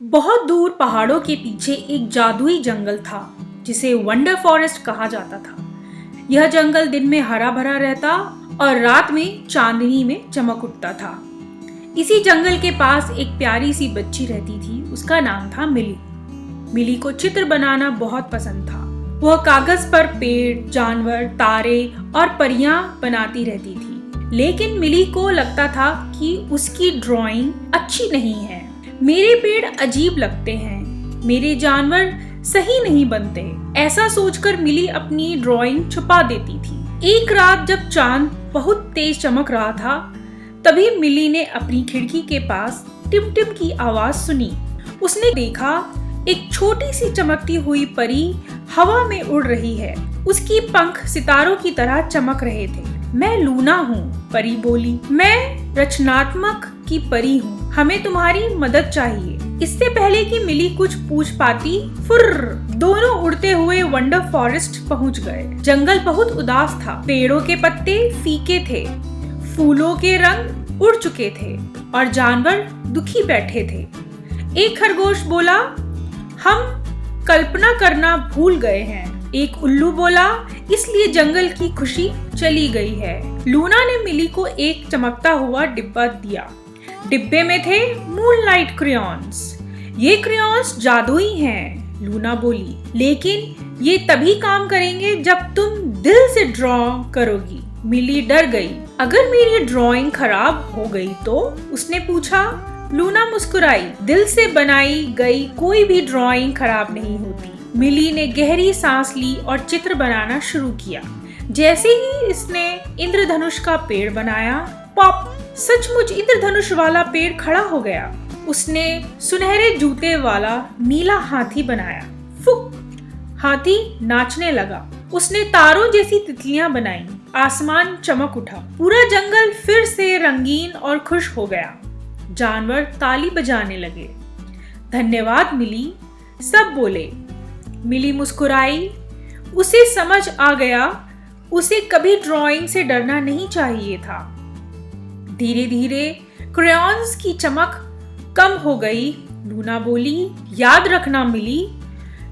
बहुत दूर पहाड़ों के पीछे एक जादुई जंगल था जिसे वंडर फॉरेस्ट कहा जाता था। यह जंगल दिन में हरा भरा रहता और रात में चांदनी में चमक उठता था। इसी जंगल के पास एक प्यारी सी बच्ची रहती थी। उसका नाम था मिली। मिली को चित्र बनाना बहुत पसंद था। वह कागज पर पेड़, जानवर, तारे और परियां बनाती रहती थी। लेकिन मिली को लगता था कि उसकी ड्राइंग अच्छी नहीं है। मेरे पेड़ अजीब लगते हैं, मेरे जानवर सही नहीं बनते, ऐसा सोचकर मिली अपनी ड्राइंग छुपा देती थी। एक रात जब चांद बहुत तेज चमक रहा था, तभी मिली ने अपनी खिड़की के पास टिम टिम की आवाज सुनी। उसने देखा एक छोटी सी चमकती हुई परी हवा में उड़ रही है। उसकी पंख सितारों की तरह चमक रहे थे। मैं लूना हूँ, परी बोली। मैं रचनात्मक की परी हूँ, हमें तुम्हारी मदद चाहिए। इससे पहले कि मिली कुछ पूछ पाती, फुर्र, दोनों उड़ते हुए वंडर फॉरेस्ट पहुँच गए। जंगल बहुत उदास था। पेड़ों के पत्ते फीके थे, फूलों के रंग उड़ चुके थे और जानवर दुखी बैठे थे। एक खरगोश बोला, हम कल्पना करना भूल गए हैं। एक उल्लू बोला, इसलिए जंगल की खुशी चली गई है। लूना ने मिली को एक चमकता हुआ डिब्बा दिया। डिब्बे में थे मूनलाइट क्रेयॉन्स। ये क्रेयॉन्स जादुई हैं, लूना बोली, लेकिन ये तभी काम करेंगे जब तुम दिल से ड्रॉ करोगी। मिली डर गई। अगर मेरी ड्राइंग खराब हो गई तो? उसने पूछा। लूना मुस्कुराई। दिल से बनाई गई कोई भी ड्राइंग खराब नहीं होती। मिली ने गहरी सांस ली और चित्र बनाना शुरू किया। जैसे ही इसने इंद्रधनुष का पेड़ बनाया, पॉप, सचमुच इंद्रधनुष वाला पेड़ खड़ा हो गया। उसने सुनहरे जूते वाला नीला हाथी बनाया। फुक, हाथी नाचने लगा। उसने तारों जैसी तितलियां बनाई। आसमान चमक उठा। पूरा जंगल फिर से रंगीन और खुश हो गया। जानवर ताली बजाने लगे। धन्यवाद मिली, सब बोले। मिली मुस्कुराई। उसे समझ आ गया, उसे कभी ड्राइंग से डरना नहीं चाहिए था। धीरे धीरे क्रेयॉन्स की चमक कम हो गई। लूना बोली, याद रखना मिली,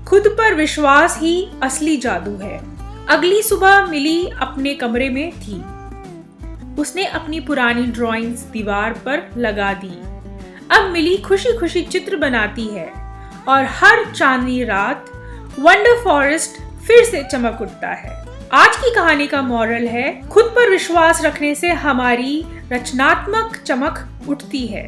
खुद पर विश्वास ही असली जादू है। अगली सुबह मिली अपने कमरे में थी। उसने अपनी पुरानी ड्राइंग्स दीवार पर लगा दी। अब मिली खुशी खुशी चित्र बनाती है और हर चांदनी रात वंडर फॉरेस्ट फिर से चमक उठता है। आज की कहानी का मॉरल है, खुद पर विश्वास रखने से हमारी रचनात्मक चमक उठती है।